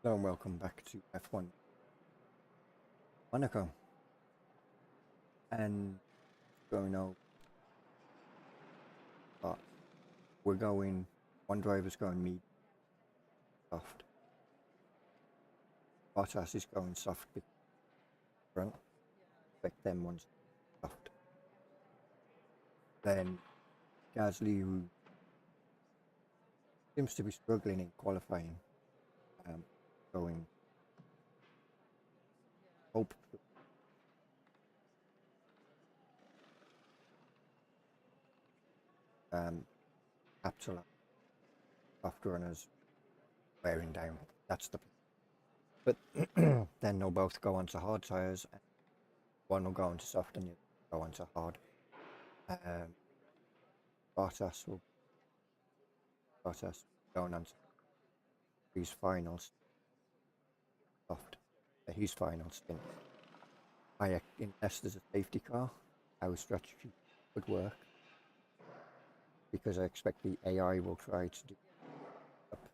Hello and welcome back to F1 Monaco. And going out, but we're going, one driver's going medium soft. Bottas is going soft front, expect them ones soft. Then Gasly, who seems to be struggling in qualifying, going hope capital soft runners wearing down. That's the but then they'll both go onto hard tyres. One will go onto soft and the other will go onto hard. Bottas going on to his finals soft. His final stint. Unless there's a safety car, our strategy would work because I expect the AI will try to do up,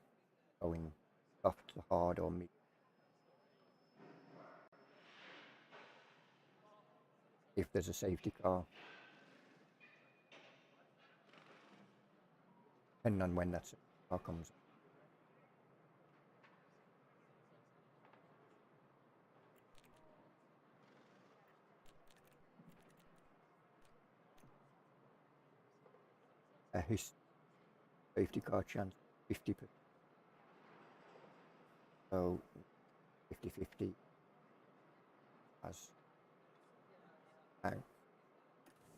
going soft to hard or mid. If there's a safety car, depending on when that car comes. His safety car chance 50%. So 50-50 as out.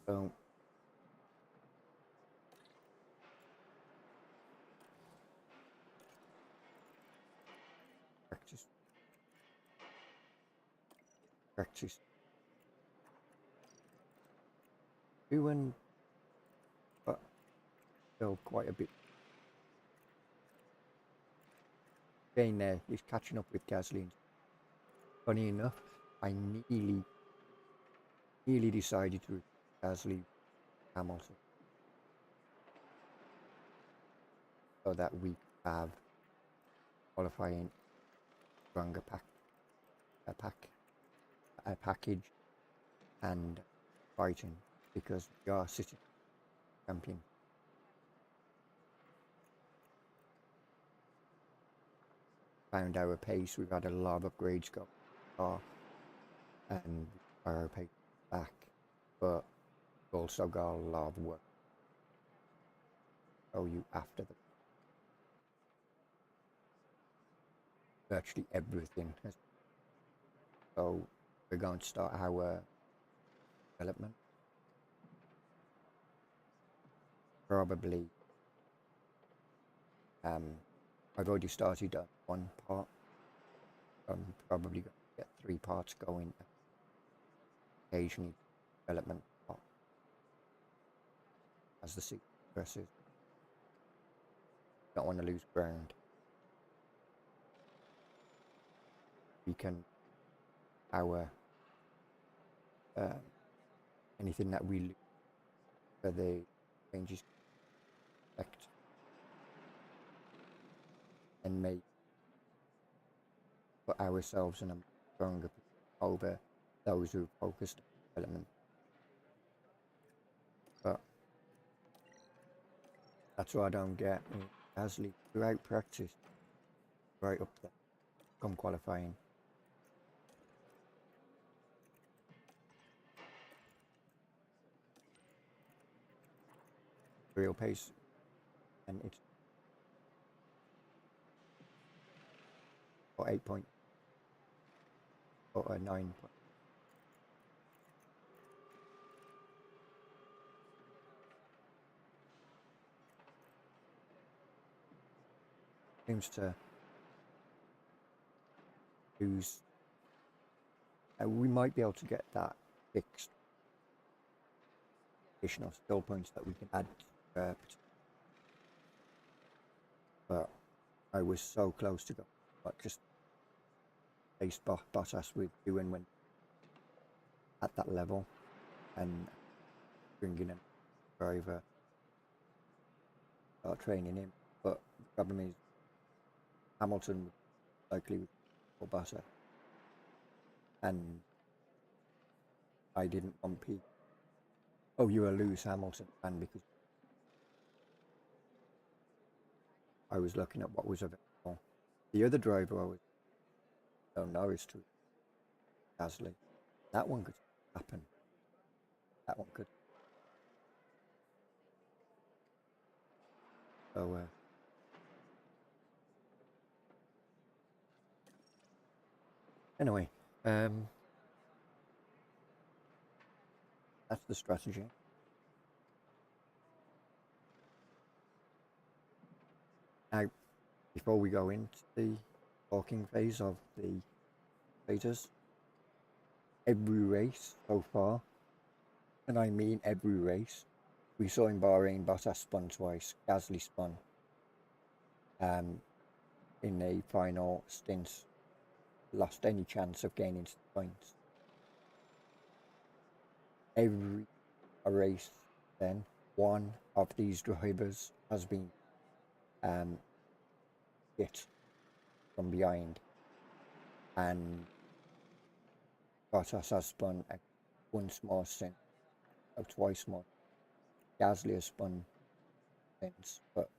So practice doing, but still quite a bit. Getting there, he's catching up with Gasly. Funny enough, I nearly decided to Gasly Hamilton so that we have qualifying stronger package and fighting because we are sitting champion. Found our pace. We've had a lot of upgrades go off and our pace back, but we've also got a lot of work. Show you after the virtually everything. So we're going to start our development. Probably I've already started on one part. I'm probably going to get 3 parts going. Occasionally development part as the seat progresses. Don't want to lose ground. We can our anything that we lose for the changes effect and may put ourselves in a stronger over those who focused on development. But that's what I don't get. Gasly throughout practice, right up there, come qualifying. Real pace, and it's or 8 point or a 9 point. Seems to lose. We might be able to get that fixed. Additional skill points that we can add. But I was so close to go, but just faced Bottas with doing when at that level and bringing him driver, start training him. But the problem is Hamilton likely for Bottas, and I didn't want P. Oh, you're a Lewis Hamilton fan because I was looking at what was available. The other driver I was Norris to Gasly. That one could happen. That one could. So anyway, that's the strategy. Now, before we go into the talking phase of the status, every race so far, and I mean every race, we saw in Bahrain, Bottas spun twice, Gasly spun in a final stint, lost any chance of gaining points. Every race then, one of these drivers has been hit from behind, and Bottas has spun once more since, or twice more. Gasly has spun since, but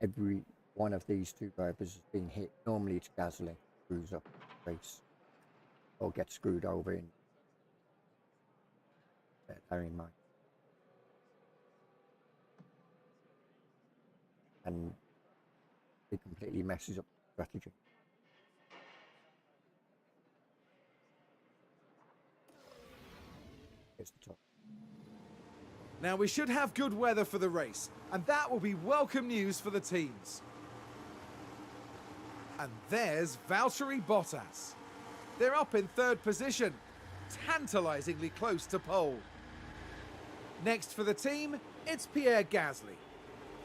every one of these two drivers has been hit. Normally it's Gasly screws up the race or gets screwed over in bear in mind. And it completely messes up the strategy. Here's the top. Now we should have good weather for the race, and that will be welcome news for the teams. And there's Valtteri Bottas. They're up in third position, tantalisingly close to pole. Next for the team, it's Pierre Gasly.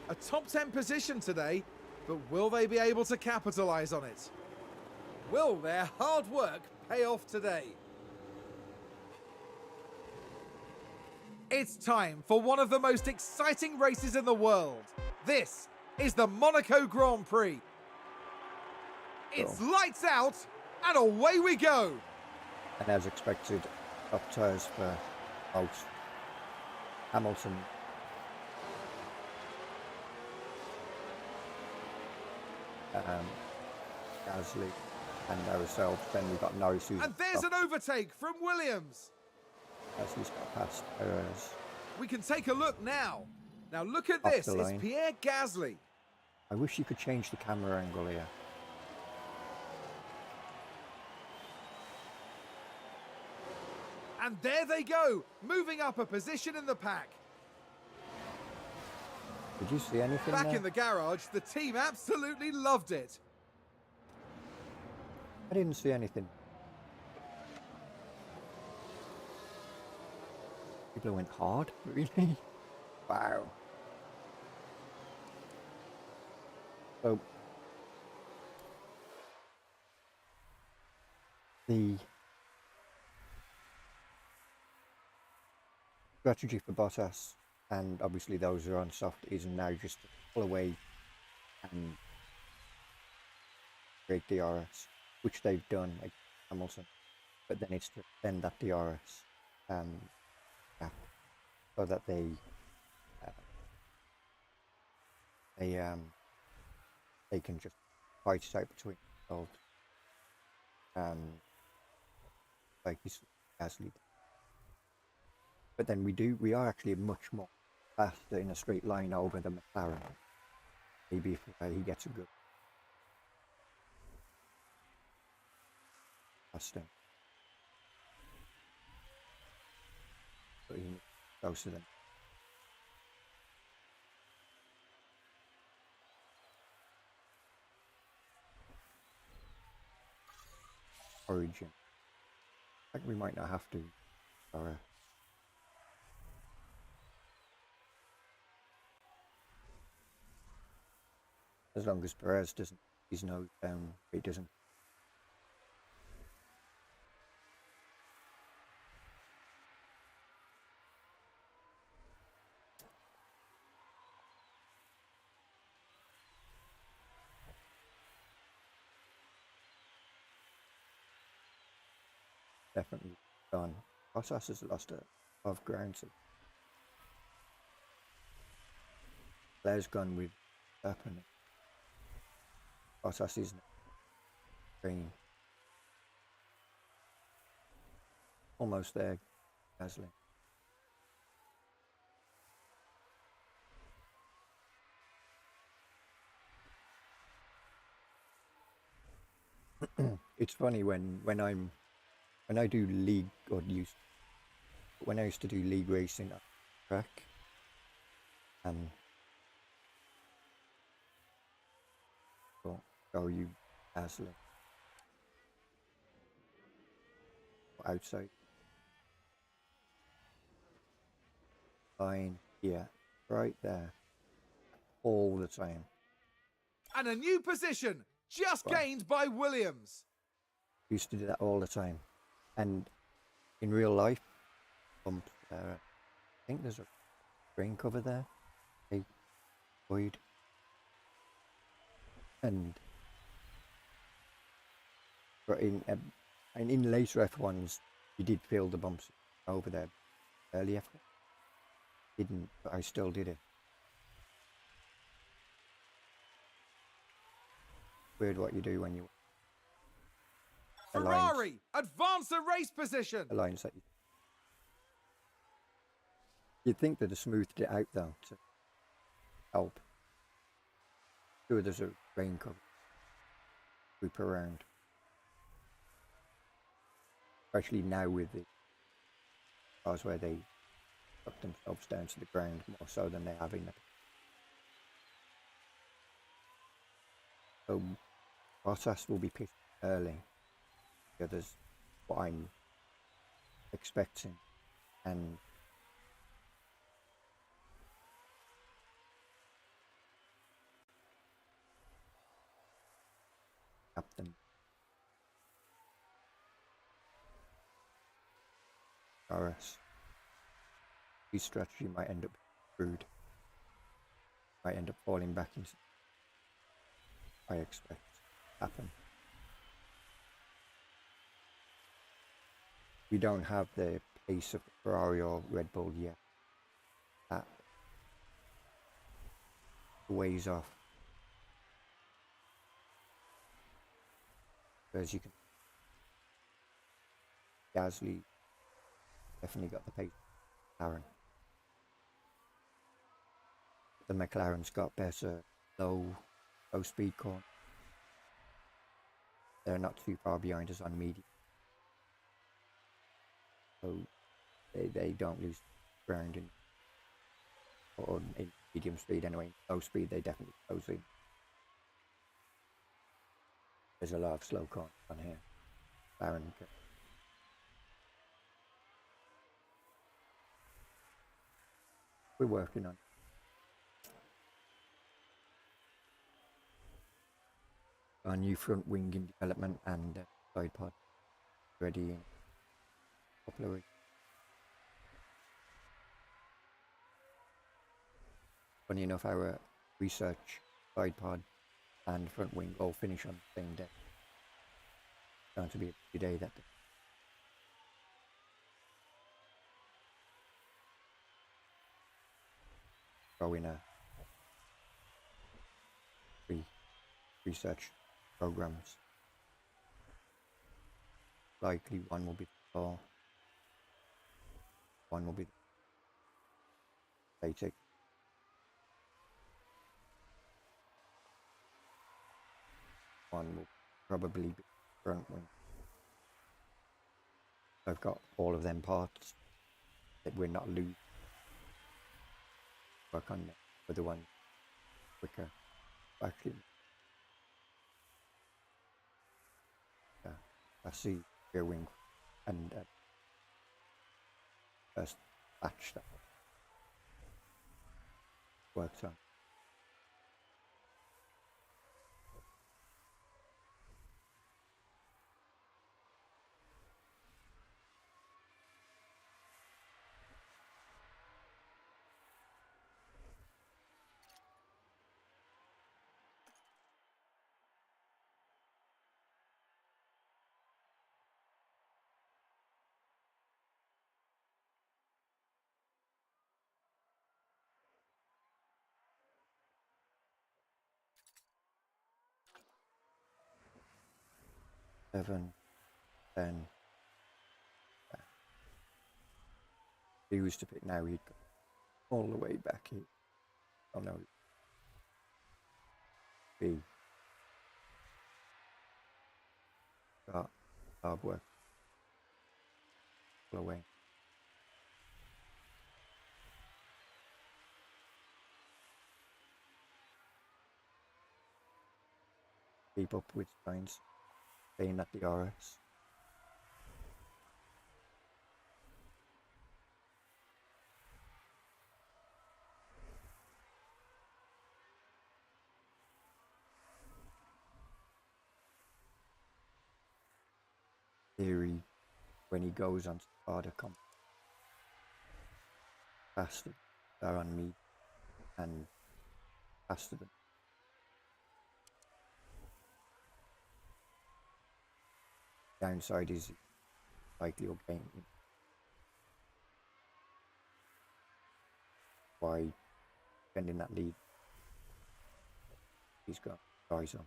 A top 10 position today, but will they be able to capitalise on it? Will their hard work pay off today? It's time for one of the most exciting races in the world. This is the Monaco Grand Prix. It's lights out and away we go. And as expected, top tyres for both Hamilton Gasly and ourselves. Then we've got Norris. And there's an overtake from Williams. Gasly's got past Perez. We can take a look now. Now look at this. It's Pierre Gasly. I wish you could change the camera angle here. And there they go, moving up a position in the pack. Did you see anything Back there? in the garage, the team absolutely loved it. I didn't see anything. People went hard, really? Wow. So the strategy for Bottas, and obviously those who are on soft, is now just to pull away and break DRS, which they've done at Hamilton, but then it's to extend that DRS gap so that they can just fight it out between themselves, like this Gasly. But then we are actually much more faster in a straight line over the McLaren. Maybe if he gets a good faster. But he's closer than. Origin. I think we might not have to. Or, as long as Perez doesn't, his nose down, he doesn't. definitely gone. Bottas has lost a lot of ground. So Blair's gone with Verstappen. Bottas is green. Almost there, Gasly. It's funny when I do league or when I used to do league racing at track, um, or show you Gasly outside line here, right there, all the time. And a new position just Right. gained by Williams. Used to do that all the time, and in real life, bumps there. I think there's a rain cover there. They void, and but in later F1s, you did feel the bumps over there. Early F1 didn't, but I still did it. Weird what you do when you Ferrari advance the race position. aligns that you'd think they'd have smoothed it out though to help. Sure, there's a rain cover. Loop around. Especially now with the cars where they put themselves down to the ground more so than they have in the. So Bottas will be pitched early. The others, what I'm expecting, and Captain RS. His strategy might end up screwed. Might end up falling back into. I expect happen. We don't have the pace of Ferrari or Red Bull yet. That ways off. As you can, Gasly definitely got the pace. McLaren. The McLaren's got better low speed corner. They're not too far behind us on medium. So they don't lose ground in medium speed anyway. Low speed they definitely close in. There's a lot of slow corners on here. McLaren. We're working on. Our new front wing in development and side pod ready in a couple of weeks. Funny enough, our research, side pod, and front wing all finish on the same day. It's going to be a busy day that day. Go in a research programs. Likely one will be the car, one will be the basic. One will probably be front wing. I've got all of them parts that we're not losing. Work on the other one quicker. Actually, yeah, I see rear wing and first batch that works on. 7, 10. If he was to pick now, he'd go all the way back here. Oh no. B. Start. Hard work. All away. Keep up with signs. Staying at the RS. Theory when he goes on harder comp faster they're on me and faster than downside is likely or gain by defending that lead. He's got guys on.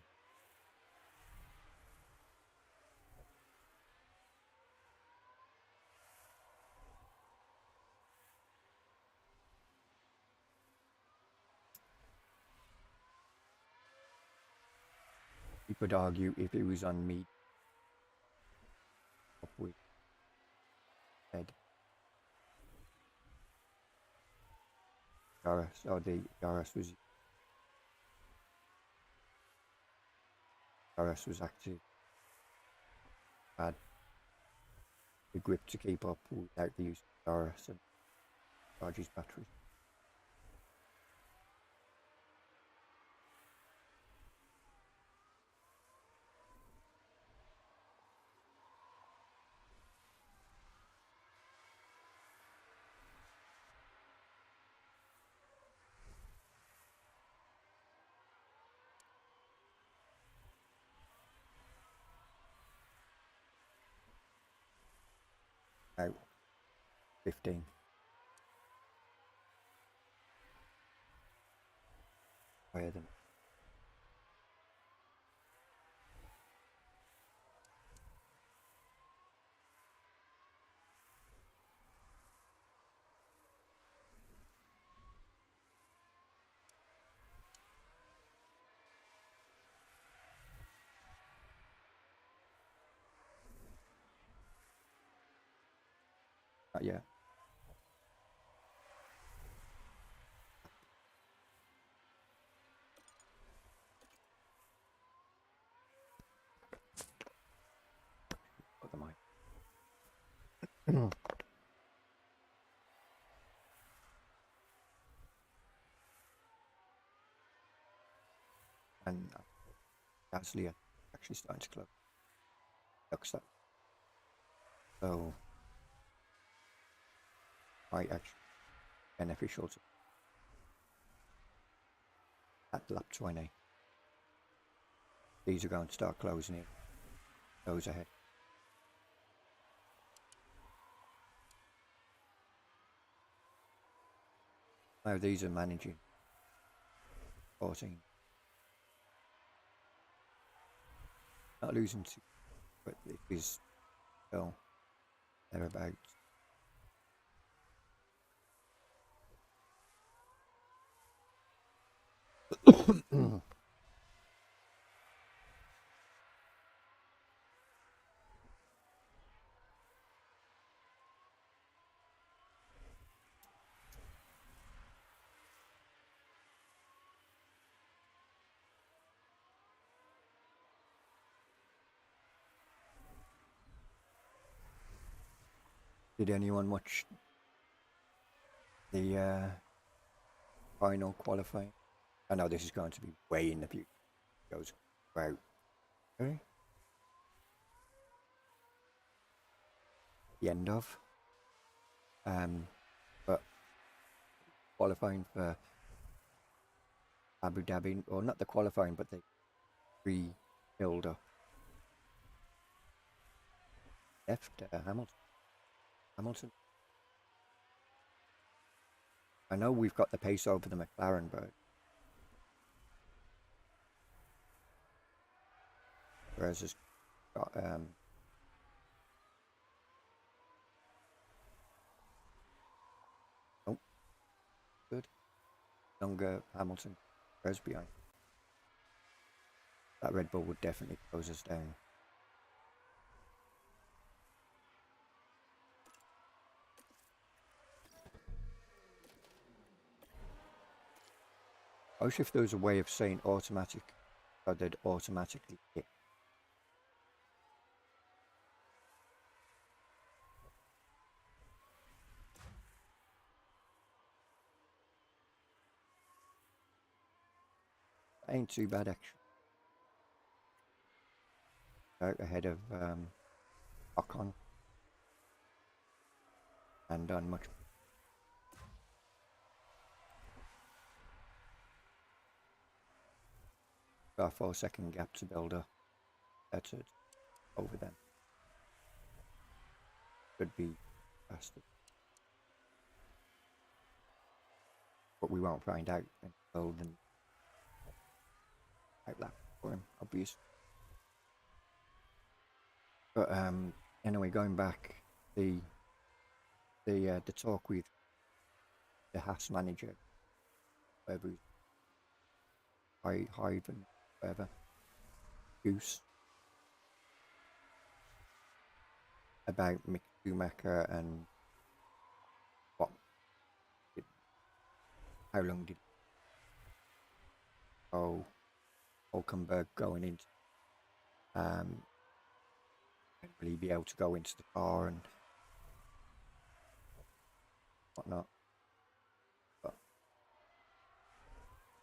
You could argue if it was on me up with head. RS or the RS was actually had the grip to keep up without the use of RS and charge his battery. Out 15. Higher than not yet. Got the mic. And Gasly actually starting to close. Looks that. So might actually beneficial to at lap 20. These are going to start closing it. Those ahead. Now these are managing 14. Not losing to, but it is still thereabouts. Did anyone watch the final qualifying? I know this is going to be way in the future. It goes about the end of. But qualifying for Abu Dhabi, or not the qualifying, but the pre-build-up. Left Hamilton. I know we've got the pace over the McLaren, but whereas it's got oh, good. Younger Hamilton goes behind. That Red Bull would definitely close us down. I wish if there was a way of saying automatic, so they'd automatically hit. Ain't too bad actually. Out ahead of Ocon and done much. Got a 4-second gap to build up. That's it. Over them. Could be faster. But we won't find out until the outlap for him, obviously. But anyway, going back, the talk with the Haas manager, whoever, Hyven, whatever, Goose, about Mick Schumacher and how long did Hulkenberg going into will he be able to go into the car and whatnot? But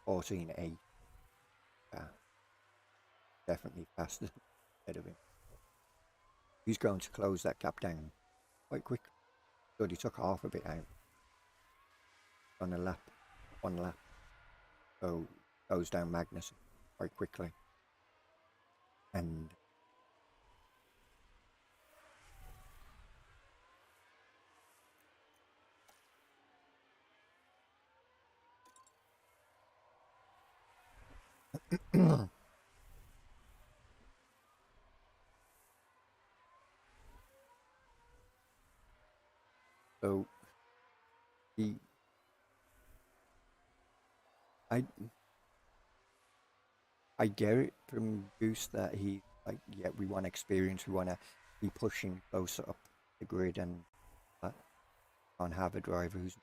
14.8, definitely faster ahead of him. He's going to close that gap down quite quick. Good, he took half of it out on a lap, 1 lap. So goes down Magnus quite quickly. And so I get it from Goose that he like, yeah, we want experience, we want to be pushing closer up the grid and can't have a driver who's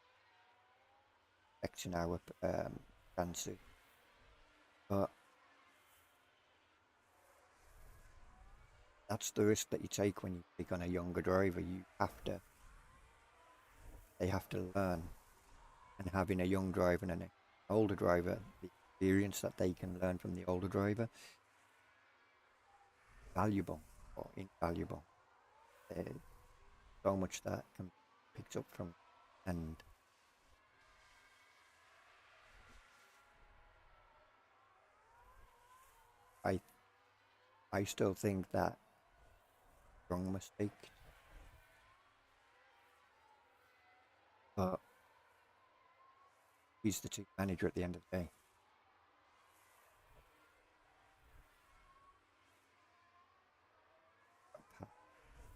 affecting our chances. But that's the risk that you take when you take on a younger driver. They have to learn, and having a young driver and an older driver, the experience that they can learn from the older driver, valuable or invaluable. There's so much that can be picked up from, and I still think that wrong mistake, but he's the team manager at the end of the day.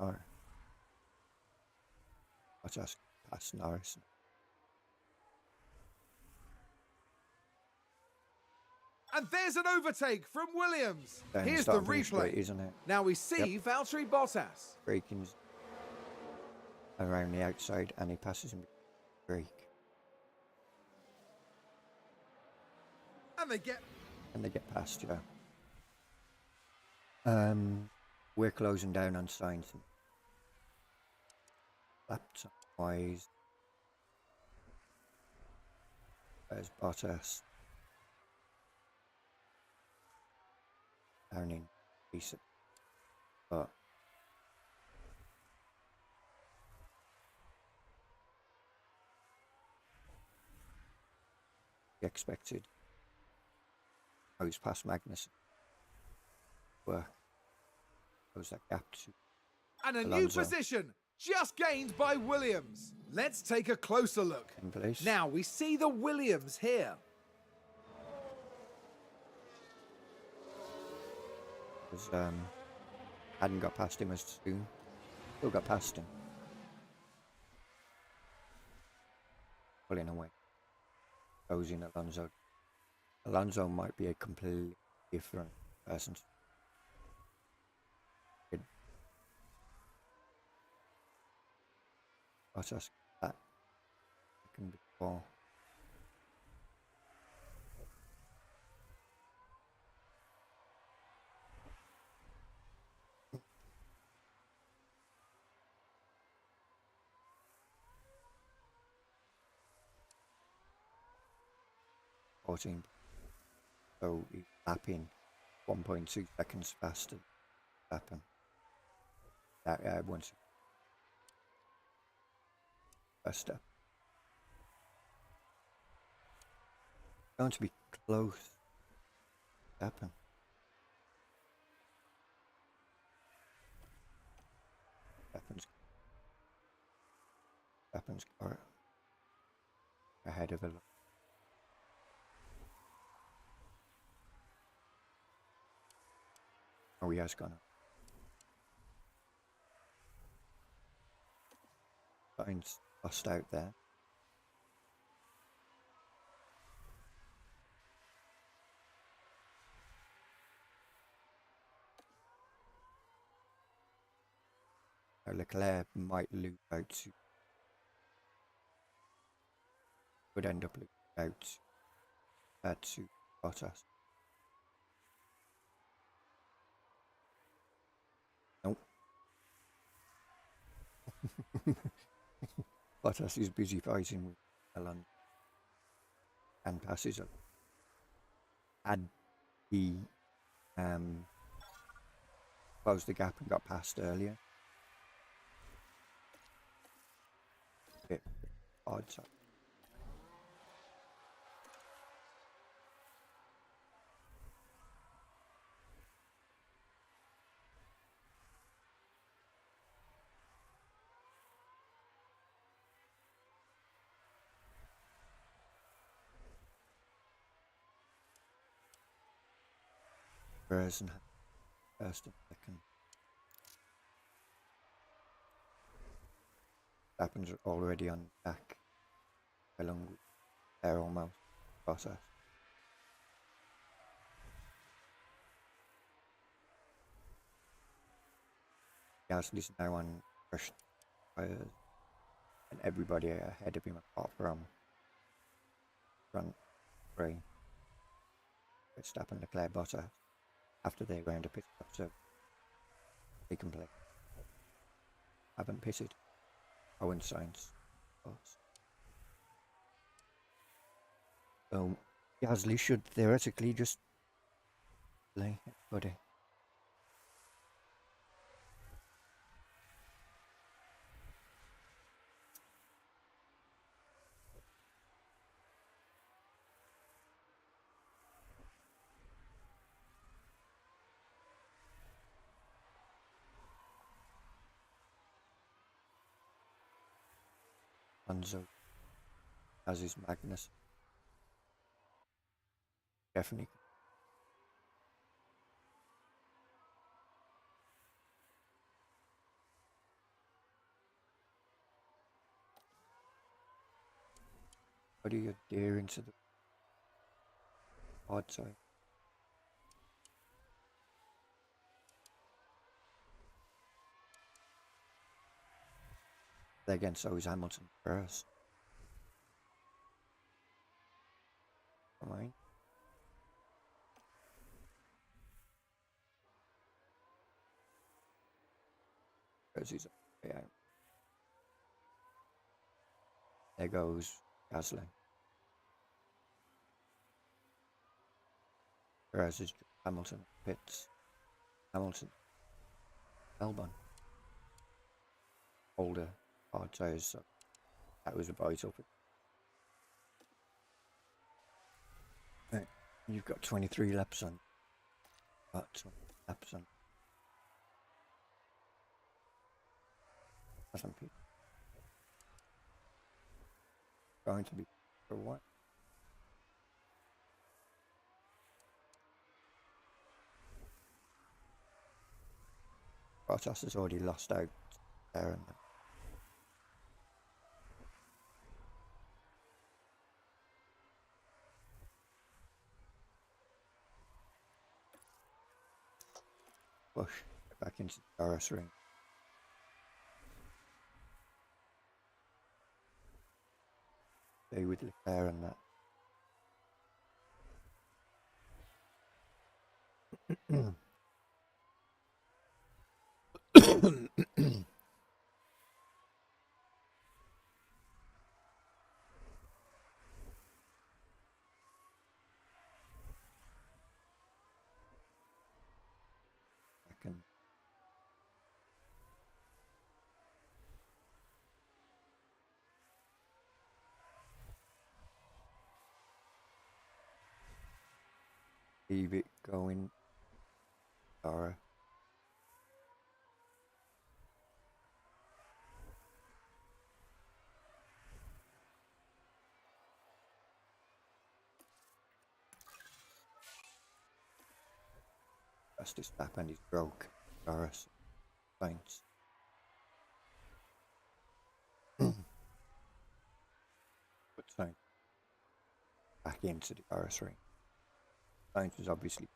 Or I'll just pass Norris. And there's an overtake from Williams. Then Here's the start and finish replay. straight, isn't it? Now we see Valtteri Bottas. Braking's around the outside and he passes him brake. And they get past, yeah. We're closing down on Sainz. Laptop wise. There's Bottas. Down in decent. But expected. Oh, he's past Magnus. Work. Close that gap to and a Alonso. new position just gained by Williams. Let's take a closer look. In place. Now we see the Williams here. There's Hadn't got past him as soon. Still got past him. Pulling away. Closing Alonso. Alonso might be a completely different person. Bottas that second before. So he's lapping 1.2 seconds faster than lapping. That once faster. Going to be close. Lapping. Lapping's car ahead of it. Oh, he has gone up. Sainz lost out there. Now Leclerc might lose out to. Would end up losing out to Bottas. Nope. Bottas is busy fighting with Alonso and passes up. Had he closed the gap and got past earlier. Bit odd. So. First and second. Happens already on back along with there almost process. Gasly's now on fresh tires and everybody ahead of him apart from front three. Verstappen, Leclerc, Bottas after they round a pit stop, so they can play. Haven't pitted. Owen Sainz. So Gasly should theoretically just play everybody. Alonso has his Magnus. Definitely. How do you dare into the odd side? Again, so is Hamilton first. Alright. Because he's yeah. There goes Gasly. Whereas is Hamilton pits. Hamilton. Albon. Older hard tires, so that was a vital. Right. You've got 23 laps on. About 20 laps on. Doesn't be going to be for what? Bottas has already lost out there and push back into the DRS ring. Stay with Leclerc and that. I can leave it going. Or fastest lap and he's broke. DRS points. But Sainz back into the DRS ring. Sainz is obviously,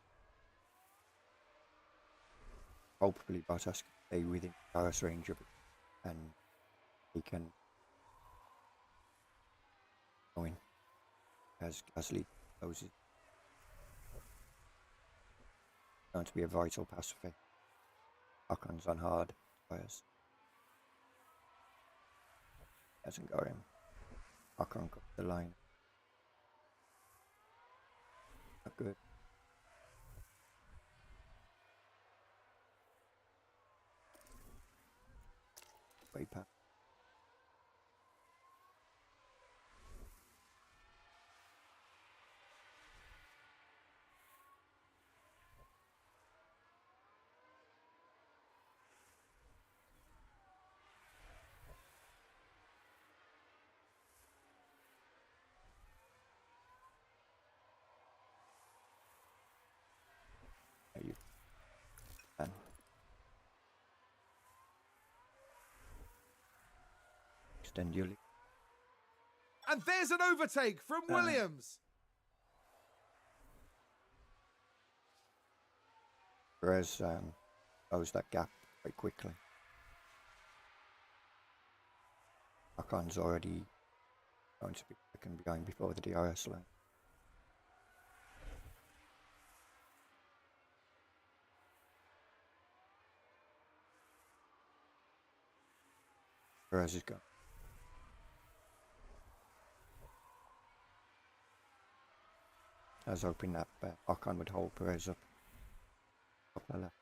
hopefully Bottas can stay within the DRS range of it and he can go in as Gasly closes. Going to be a vital pass for Ocon's on hard tyres. Hasn't got him. Ocon got the line. Not good. Way past. There you can. Extend your lead. And there's an overtake from Williams. Perez closed that gap quite quickly. Ocon's already going to be second behind before the DRS line. Perez is gone. I was hoping that Ocon would hold Perez up the left.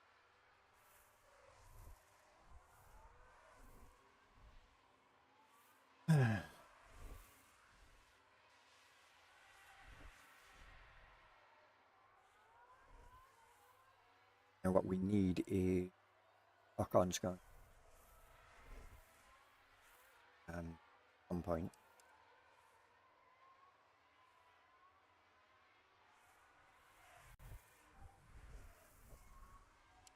Now what we need is Ocon's gone. At some point.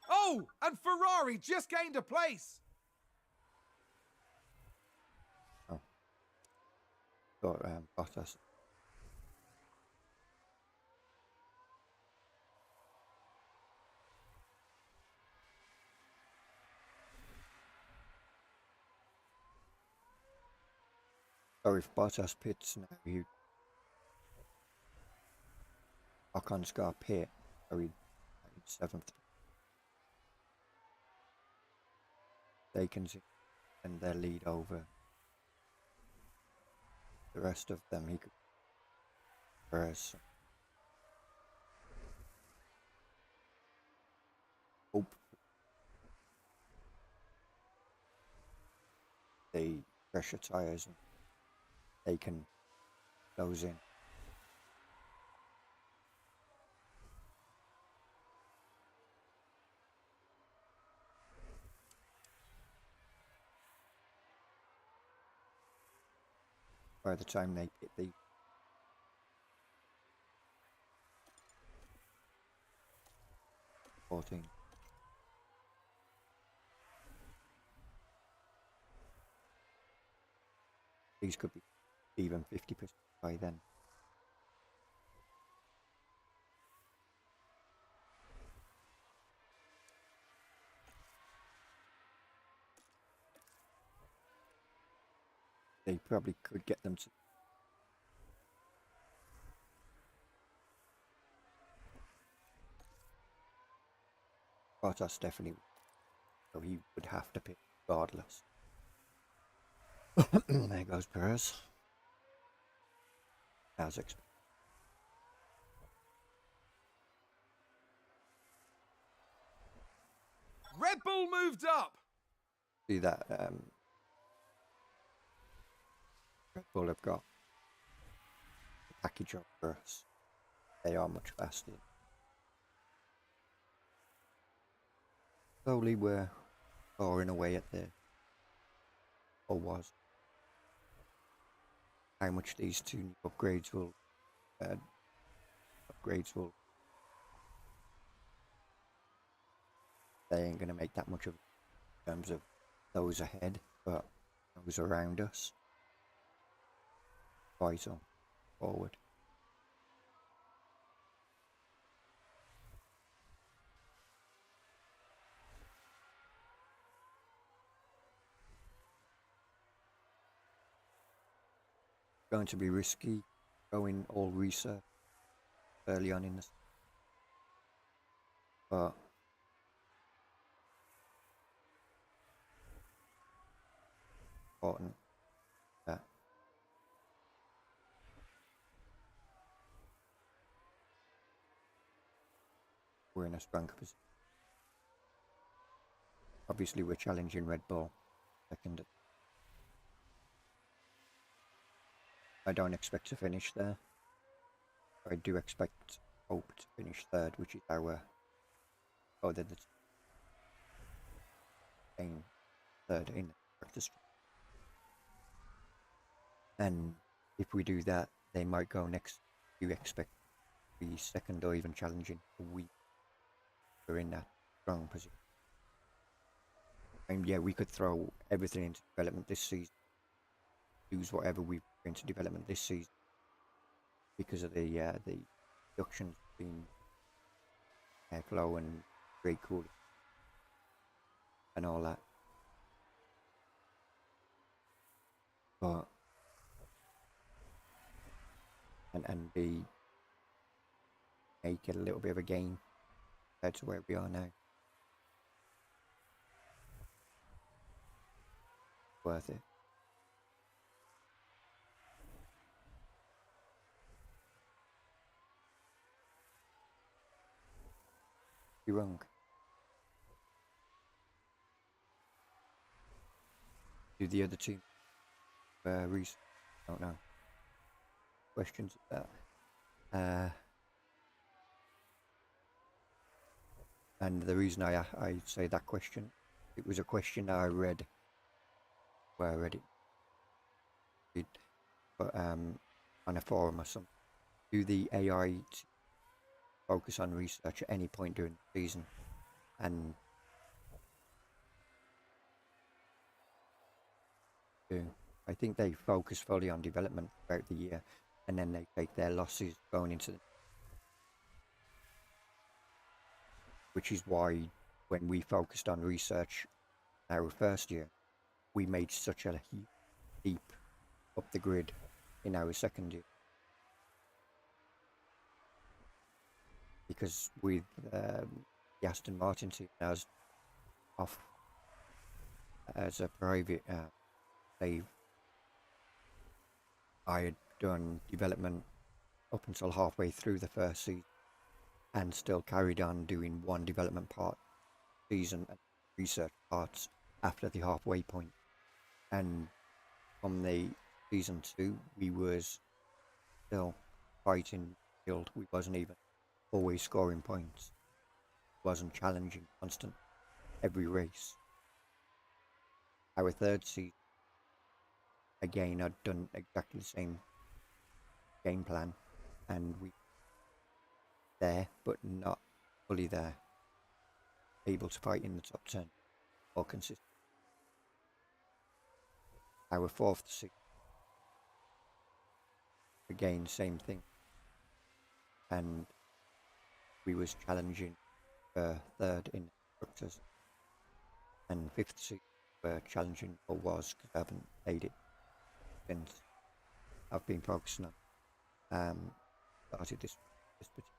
Oh, and Ferrari just gained a place. Got Bottas. So if Bottas pits now, Ocon's got a pit, so he's 7th. They can and their lead over the rest of them. He could Perez. Hope they pressure tires and they can close in. By the time they hit the 14. these could be even 50% by then. They probably could get them to. Bottas definitely, so he would have to pick regardless. There goes Perez. As expected. Red Bull moved up. See that Red Bull have got a package on for us. They are much faster. Slowly we're clawing away at the, or was. How much these two new upgrades will they ain't going to make that much of in terms of those ahead, but those around us vital forward. Going to be risky going all research early on in this, but important that we're in a stronger position. Obviously we're challenging Red Bull second. I don't expect to finish there. I do hope to finish third, which is our they're the same third in the practice. And if we do that, they might go next. You expect to be second or even challenging a week. We're in that strong position. And yeah, we could throw everything into development this season. Use whatever we put into development this season because of the reductions between airflow and great cooling and all that. But and make it a little bit of a gain compared to where we are now. Worth it. You're wrong. Do the other team research? I don't know. Questions of that. And the reason I say that question, it was a question I read where I read it, but on a forum or something. Do the AI focus on research at any point during the season? And I think they focus fully on development throughout the year, and then they take their losses going into the, which is why when we focused on research our first year, we made such a leap up the grid in our second year. Because with the Aston Martin team as off as a private save, I had done development up until halfway through the first season and still carried on doing one development part season and research parts after the halfway point. And from the season 2 we was still fighting field. We wasn't even always scoring points, wasn't challenging constant every race. Our third season, again, I'd done exactly the same game plan, and we there, but not fully there, able to fight in the top 10 or consistent. Our fourth season, again, same thing. And we was challenging third in instructors, and fifth seat were challenging, or was, because I haven't played it since I've been focusing on started this particular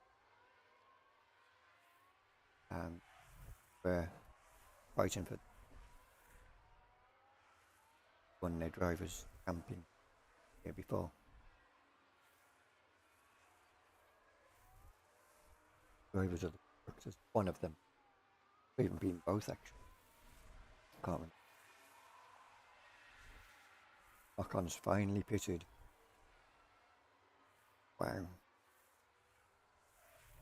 we're fighting for won their drivers champion year before. Drivers of the instructors, one of them, even been both actually. Can't remember. Ocon's finally pitted. Wow.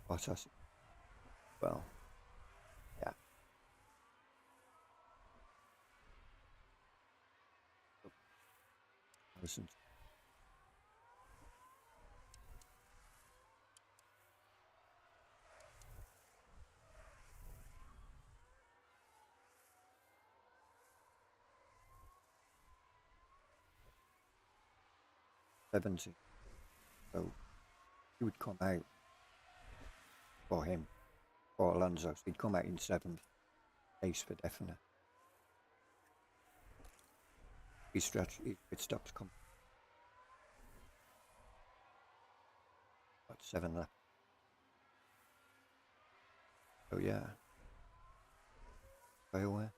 Bottas. Well, yeah. Listen. '70. So he would come out for him, for Alonso. So he'd come out in 7th place for definite. His pit stops come. About 7 left. So yeah. Very aware.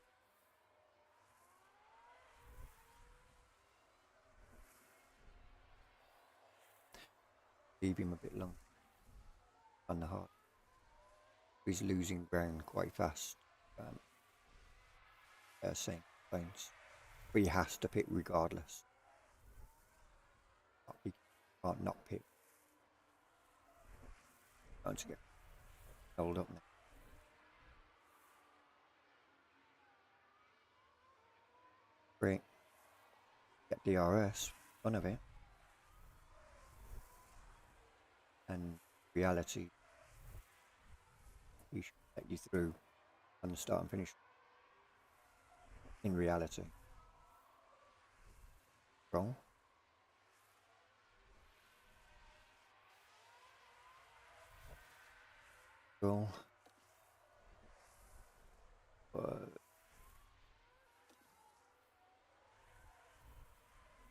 Leave him a bit long on the hard. He's losing ground quite fast. Same points. But he has to pit regardless. He can't not pit. Going to get held up now. Great. Get DRS, fun of it. And reality, he should let you through on the start and finish. In reality. Wrong. Wrong.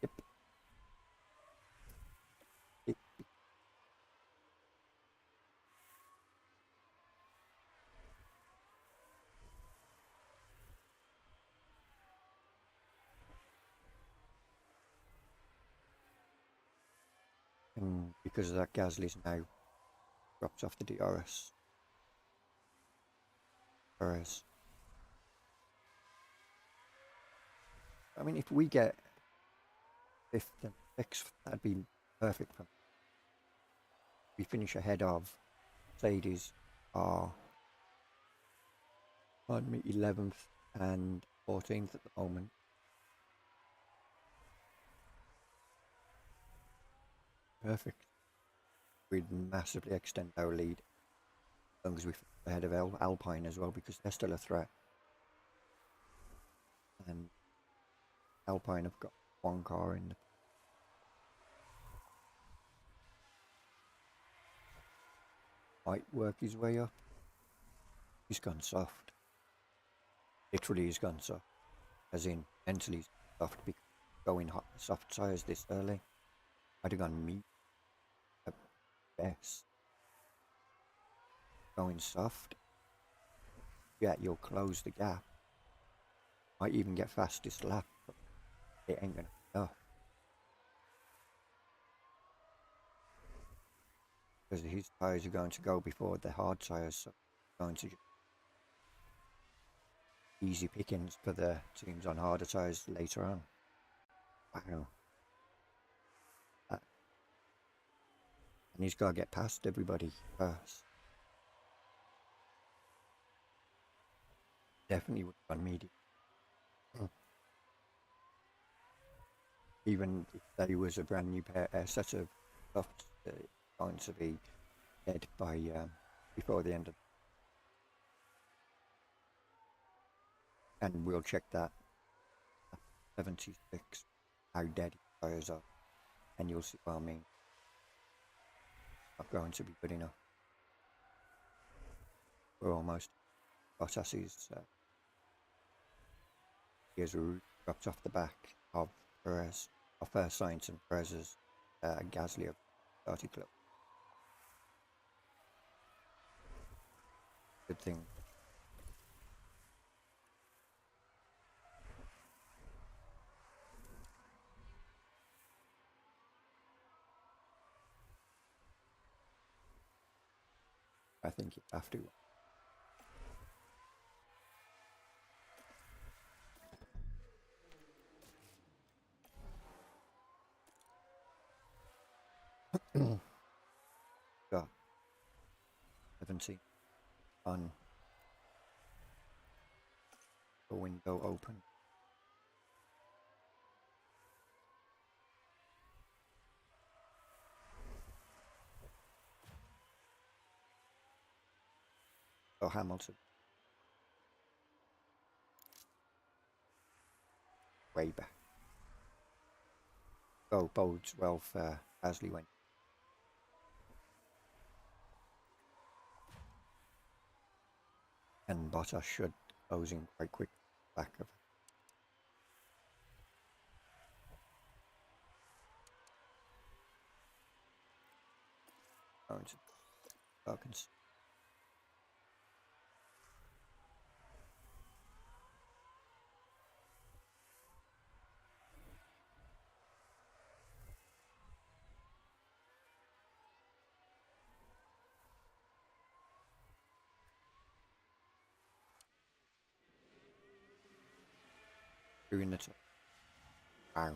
Yep. Yep. And because of that, Gasly's now drops off the DRS. Whereas, I mean, if we get 5th and 6th, that'd be perfect for me. We finish ahead of Mercedes are on me 11th and 14th at the moment. Perfect. We'd massively extend our lead as long as we're ahead of Alpine as well, because they're still a threat. And Alpine have got one car in the might work his way up. He's gone soft. Literally, he's gone soft. As in, mentally soft, because going hot, soft tyres this early. I'd have gone meat at best. Going soft. Yeah, you'll close the gap. Might even get fastest lap, but it ain't gonna be enough. Because his tyres are going to go before the hard tyres, so going to easy pickings for the teams on harder tyres later on. Wow. And he's got to get past everybody first. Definitely would have gone medium. Even if there was a brand new set of softs going to be dead by before the end of. And we'll check that 76 how dead tires are, and you'll see what I mean. not going to be good enough. We're almost. Bottas is he has dropped off the back of Perez, of Sainz and Perez's Gasly have started close. Good thing. I think you have to. Got 17 on the window open. So Hamilton way back. So bodes well for Gasly when. And Bottas should close in quite quick back of. Going to Perkins. Doing the top. Wow.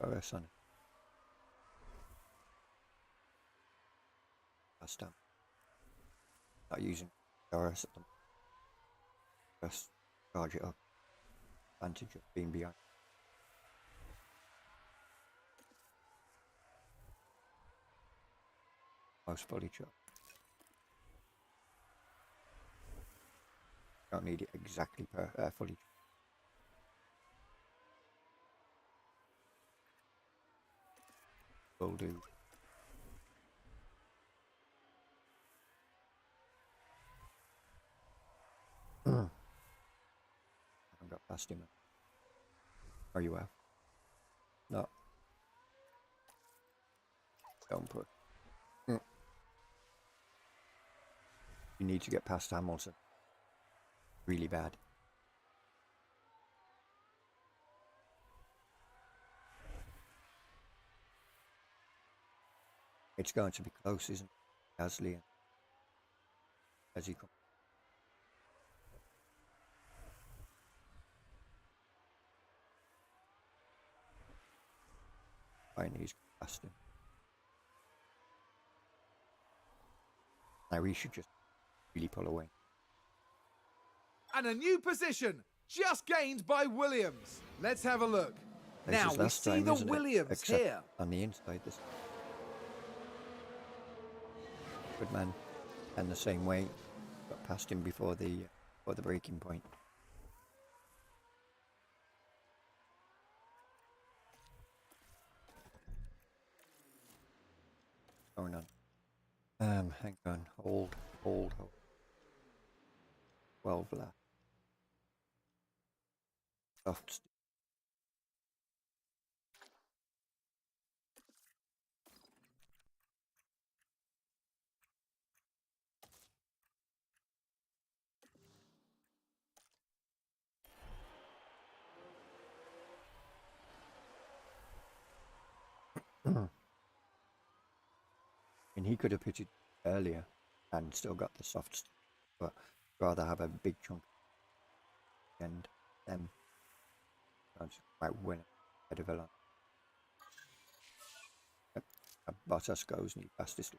Perez on it. Last time. Not using Perez at the moment. Just charge it up. Advantage of being behind. Most fully charged. Don't need it exactly fully charged. Will do. Haven't got past him. Are you out? No. Don't put. You need to get past Hamilton. Really bad. It's going to be close, isn't it? Gasly as he comes. Finally, he's past him. Now he should just really pull away. And a new position just gained by Williams. Let's have a look. Now we see the Williams here. On the inside, this good man, and the same way, got past him before the breaking point. Going on. Hang on, hold. 12 left. Soft. And he could have pitched earlier and still got the softs, but rather have a big chunk and then might win ahead of a lot. Bottas goes and he fastest.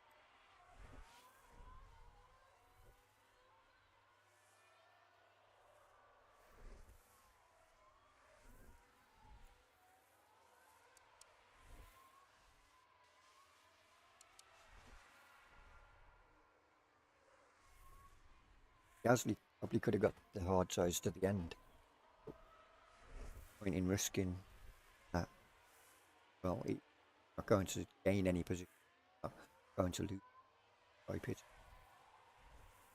Gasly probably could have got the hard tyres to the end. Point in risking that. Well, he's not going to gain any position. Not going to lose by pit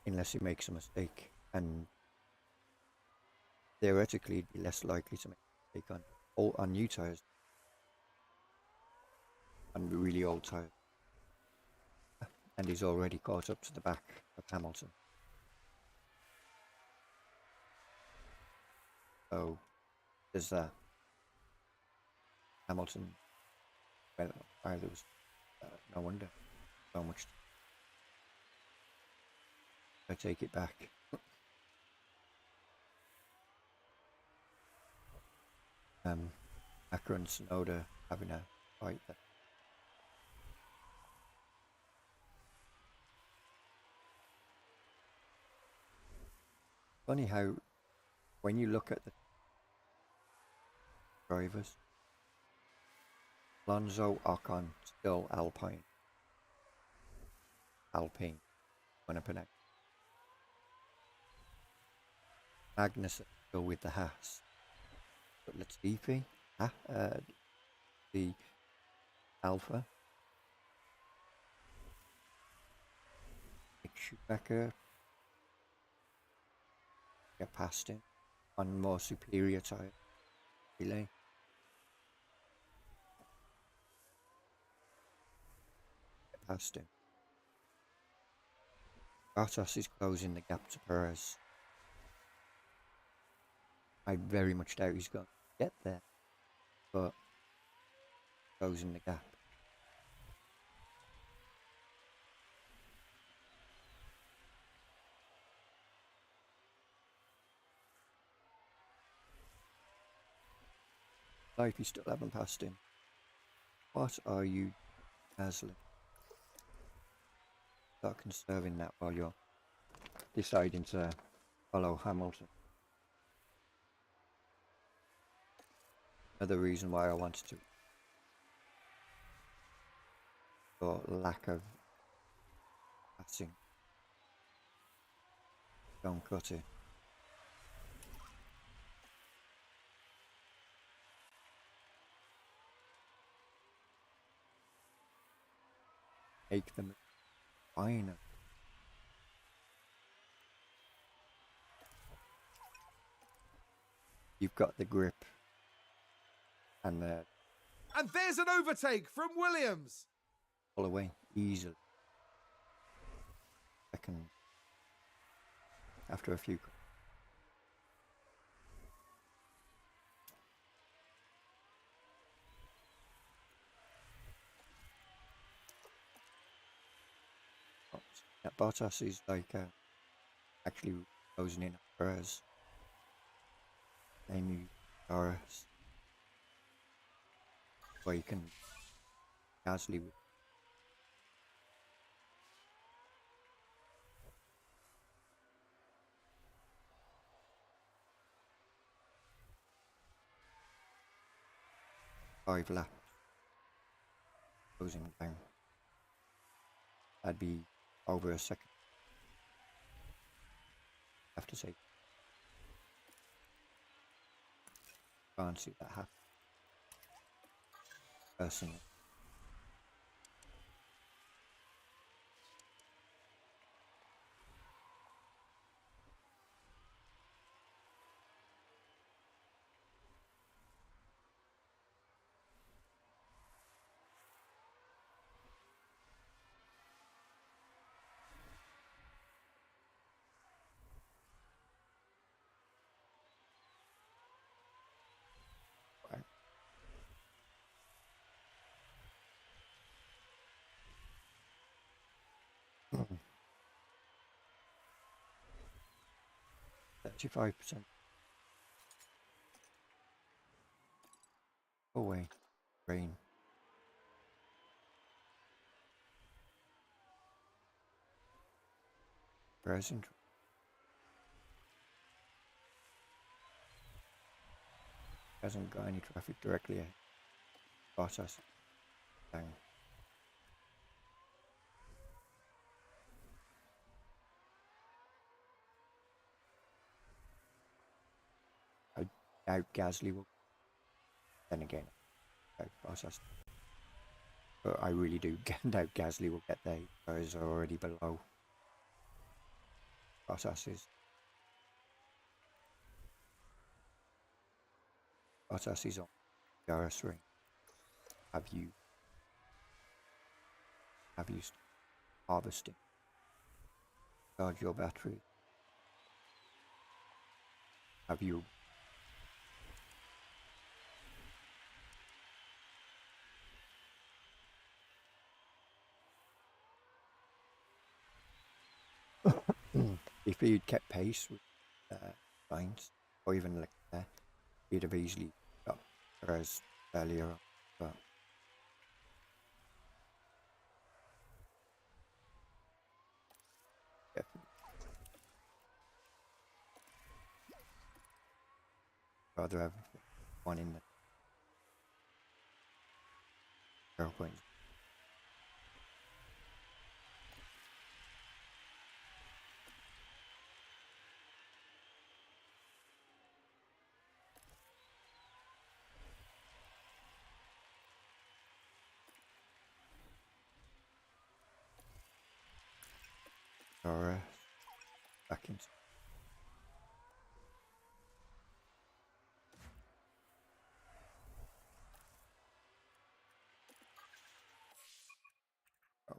unless he makes a mistake. And theoretically, he'd be less likely to make a mistake on new tyres and really old tyres. And he's already caught up to the back of Hamilton. So there's that. Hamilton, well, there was no wonder so much. I take it back. Acker and Sonoda having a fight there. Funny how when you look at the drivers, Alonso, Ocon, still Alpine, when I pronounce. Magnus still with the Haas, but Latifi, the Alpha, Mick Schumacher, get past him on more superior tyre relay. Get past him. Bottas is closing the gap to Perez. I very much doubt he's going to get there, but closing the gap. If you still haven't passed him, what are you dazzling? Start conserving that while you're deciding to follow Hamilton. Another reason why I wanted to. Or lack of passing. Don't cut it. Take them finer. You've got the grip and the And there's an overtake from Williams. pull away easily. Second after a few. That Bottas is like actually closing in Perez. Amy Doris. Where you can Gasly with 5 laps. Closing down. That'd be over a second. I have to say. Can't see that happen. Personally. Right. 35%. Away. Rain. Present. Hasn't got any traffic directly ahead. Bottas. Down. doubt Gasly will. Then again, Bottas. But I really do doubt Gasly will get there. Those are already below Bottas. Bottas is on the S03. Have you harvesting? Charge your battery. Have you if he'd kept pace with Sainz or even Leclerc, he'd have easily got Perez earlier on. But definitely rather have one in the 0 points. Or back in. Oh.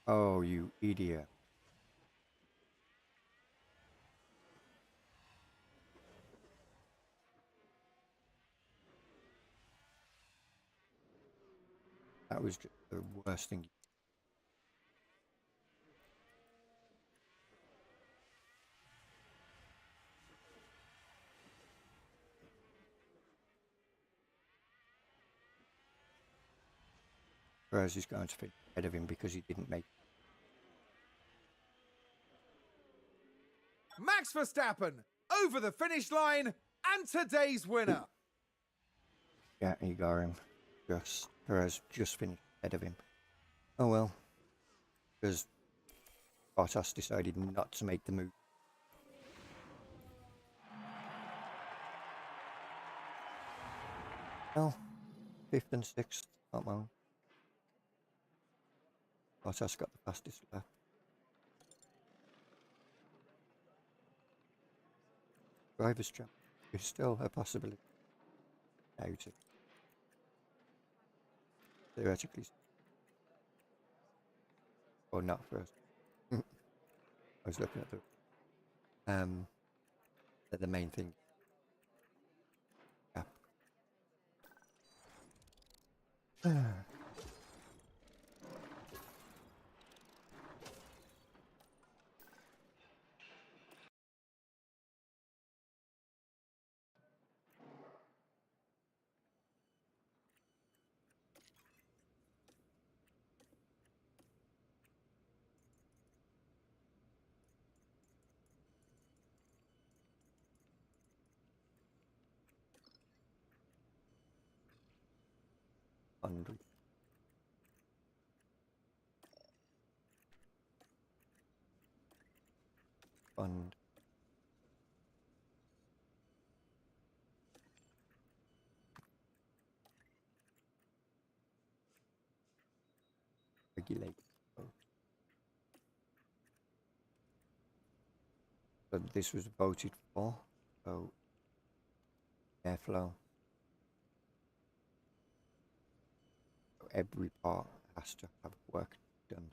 Oh, you idiot. That was just the worst thing. Perez is going to fit ahead of him because he didn't make. Max Verstappen over the finish line and today's winner. Yeah, he got him. Perez just finished ahead of him. Oh well, because Bottas decided not to make the move. Well, 5th and 6th, not long. Bottas got the fastest lap. Driver's Champ is still a possibility. Doubt it. Theoretically. Or not first. I was looking at the main thing. Yeah. 100. Fund. Regulate. But this was voted for. So airflow. So every part has to have work done.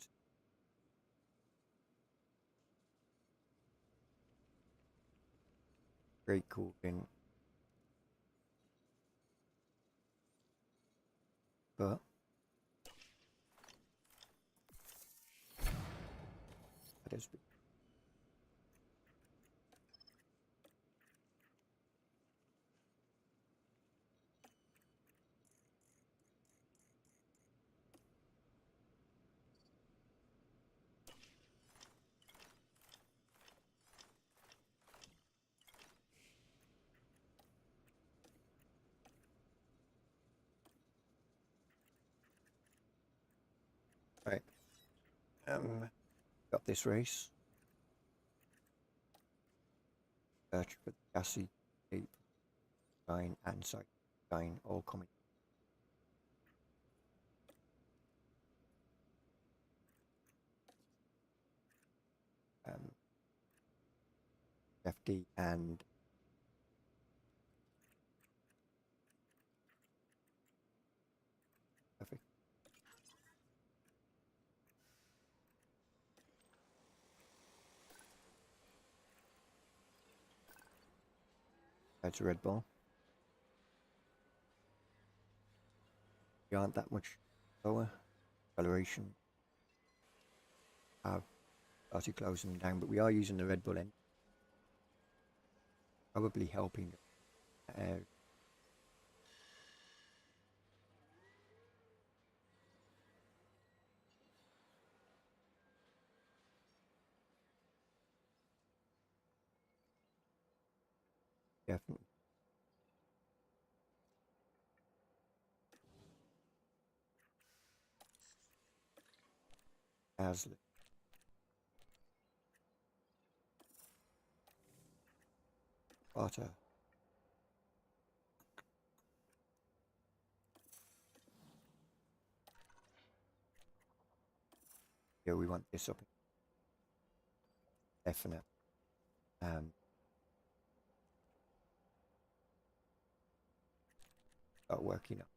Very cool thing. But that is Right. Got this race. Search for the chassis, tape, design, and site design all coming. FD and perfect. That's a Red Bull. You aren't that much slower. Acceleration. I've started closing them down, but we are using the Red Bull end. Probably helping. Definitely. Gasly. Butter. Yeah, we want this up. Definite. Start working up.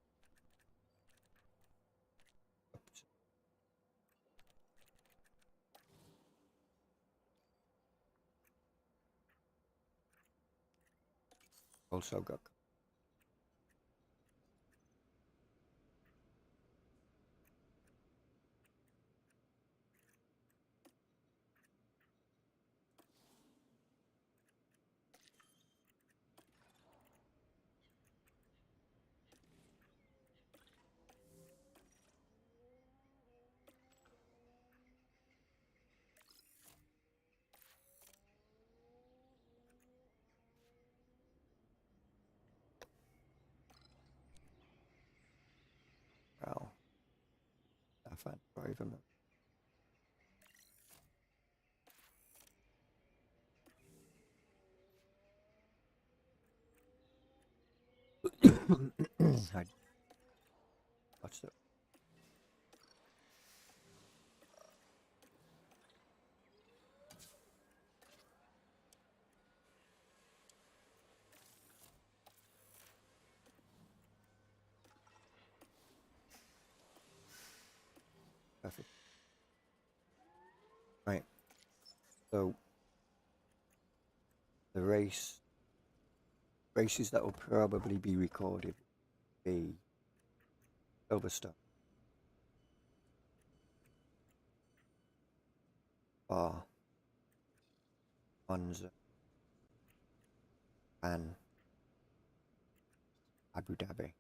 Also got well. I found driver mode. I watched it. Perfect. Right. So the races that will probably be recorded be Silverstone, Bar, Monza, and Abu Dhabi.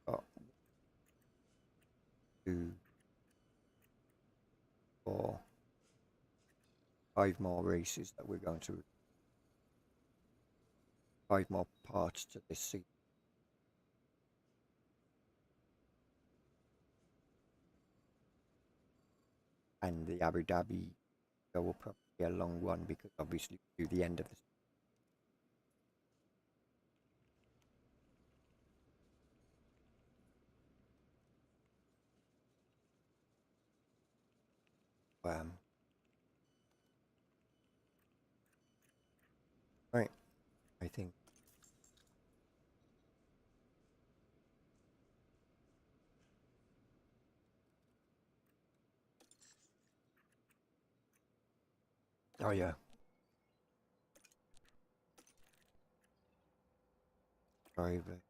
Got 2, 4, 5 more races that we're going to 5 more parts to this season. And the Abu Dhabi show will probably be a long one because obviously we do the end of the right. I think oh yeah. Driver.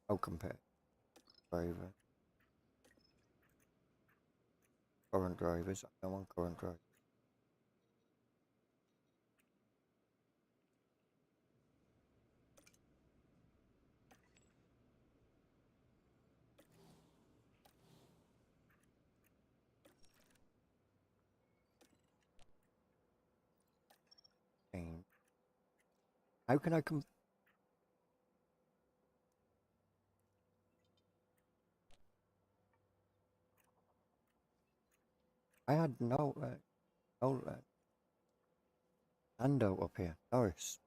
I'll compare driver. Current drivers. I want current drivers. How can I come? I had no handout up here. Norris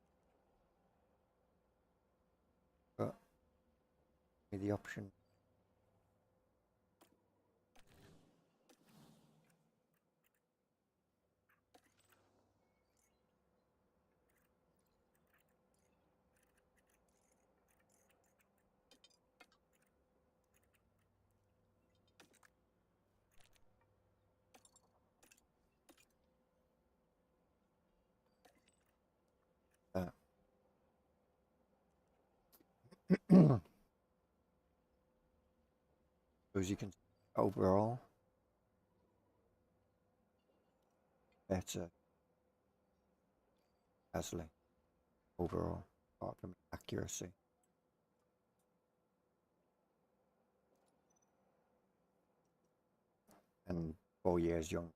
got me the option. As you can see, overall, better Gasly overall, apart from accuracy. And 4 years young.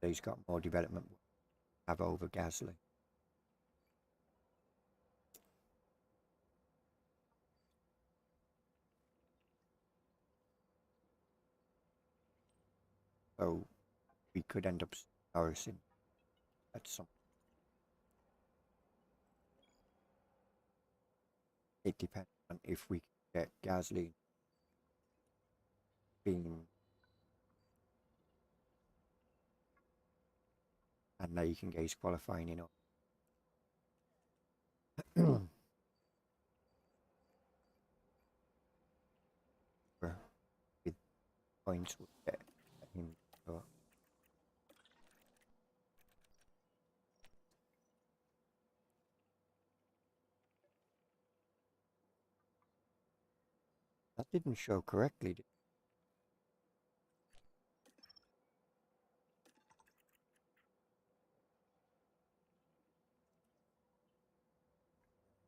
He's got more development have over Gasly. So we could end up Norrising at some. It depends on if we get Gasly being, and now you can get his qualifying in. With points would get him. That didn't show correctly.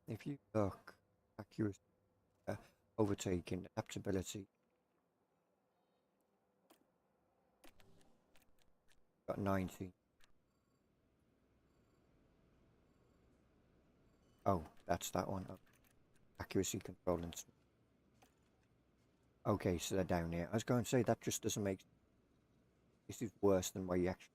If you look, accuracy, overtaking, adaptability, got 90. Oh, that's that one. Accuracy control and stuff. Okay, so they're down here. I was going to say that just doesn't make. This is worse than what you actually.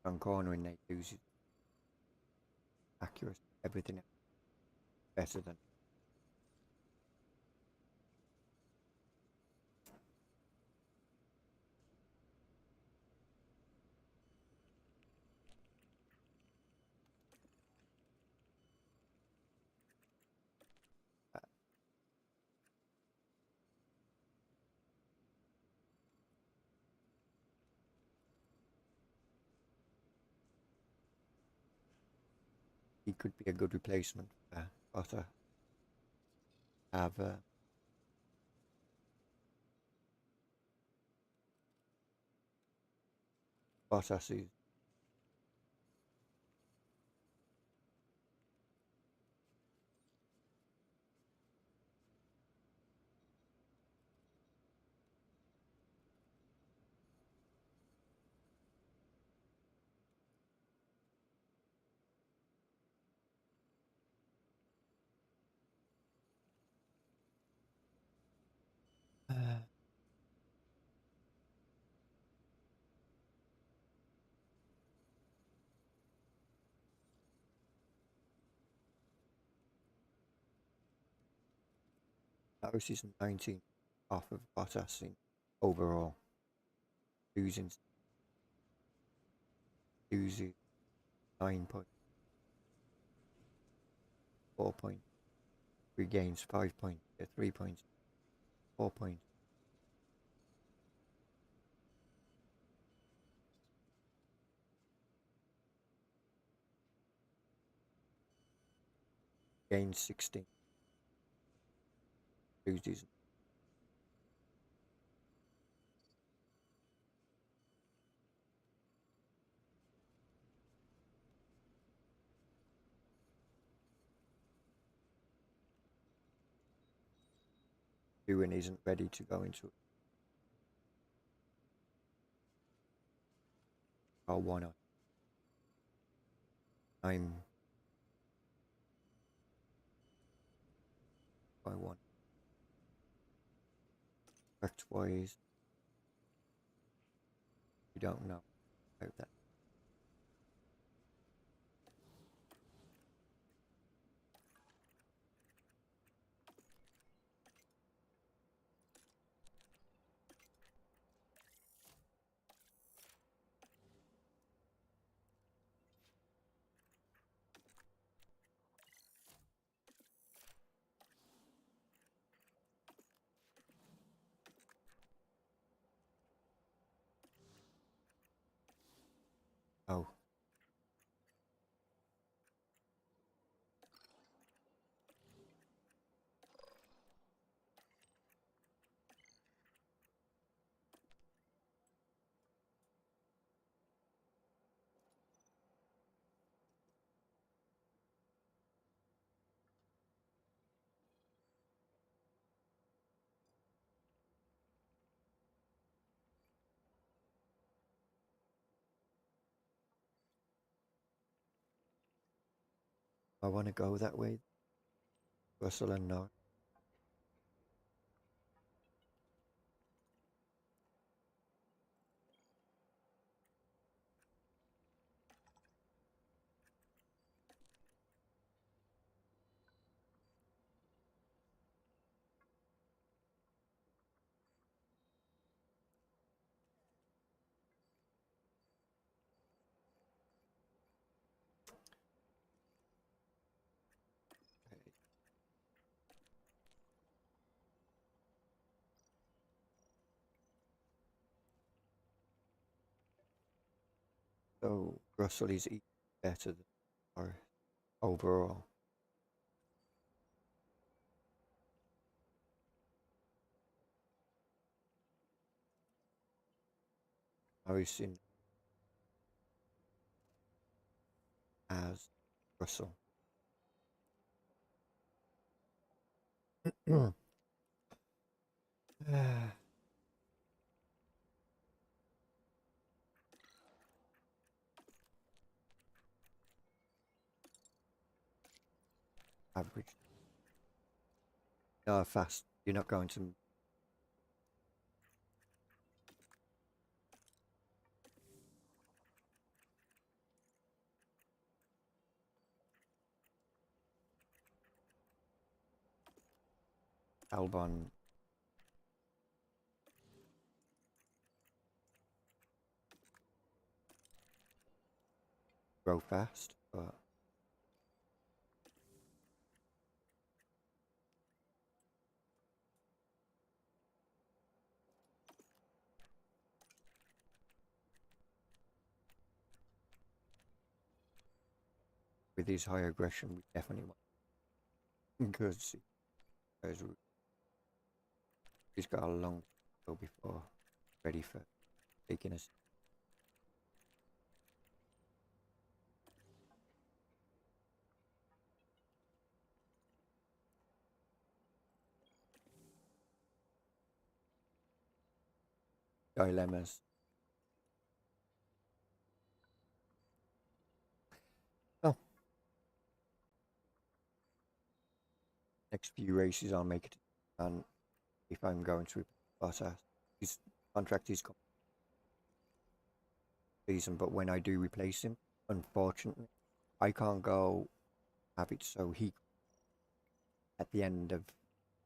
On cornering, they lose accuracy, everything better than. He could be a good replacement for Otter. Have Bottas is Harris is 19 off of Bottas in overall, losing 9 points, 4 points, regains 5 points, 3 points, 4 points. gained 16. Loses. Ewan isn't ready to go into it. Oh, why not? I'm by one. Fact wise, we don't know about that. Oh, I want to go that way. Russell and North. So Russell is eating better than North overall. Harrison as Russell. Average. No, fast. You're not going to. Albon grow fast, but with his high aggression, we definitely want because he's got a long go before ready for taking us. Dilemmas. Oh, next few races I'll make it, and if I'm going to Bottas, his contract is season, but when I do replace him, unfortunately, I can't go have it so he at the end of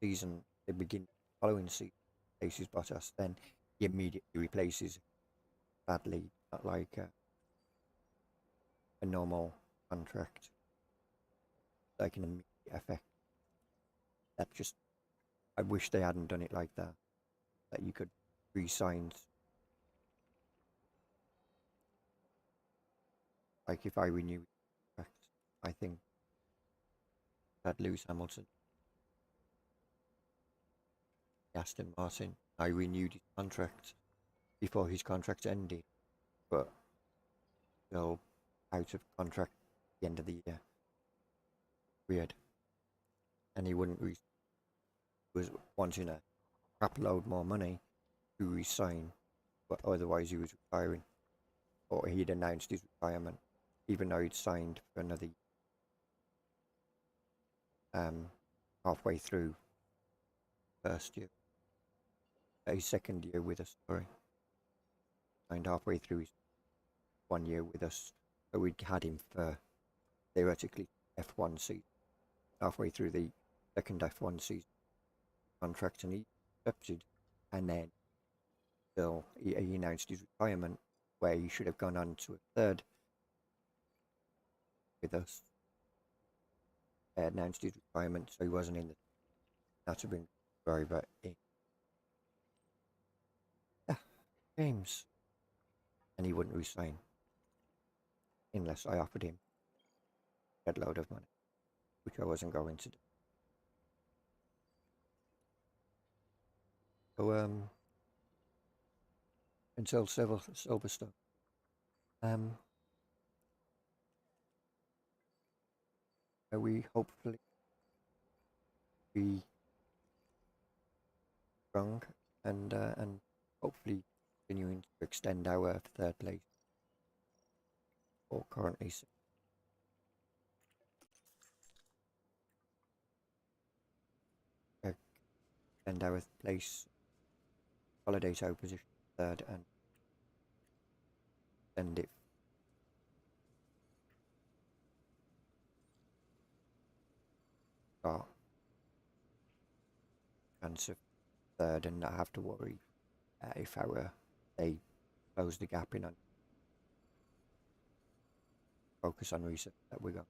season, the begin following season, replaces Bottas, then he immediately replaces. Sadly, not like a normal contract, like an immediate effect. That just, I wish they hadn't done it like that. That you could re-sign, like if I renew contract, I think had Lewis Hamilton, Aston Martin. I renewed his contract before his contract ended, but still out of contract at the end of the year. Weird. And he wouldn't was wanting a crap load more money to resign, but otherwise he was retiring, or he'd announced his retirement, even though he'd signed for another halfway through first year, his second year with us. Sorry, signed halfway through his 1 year with us, so we'd had him for theoretically F1 season, halfway through the second F1 season contract, and he accepted, and then still he announced his retirement, where he should have gone on to a third with us. Announced his retirement, so he wasn't in the not to bring driver in. Yeah, James, and he wouldn't resign unless I offered him a load of money, which I wasn't going to do. So until Silverstone, we hopefully be strong and hopefully continuing to extend our third place, or currently extend our place, consolidate our position third, and send it start chance of third, and not have to worry if they close the gap in and focus on research that we're going.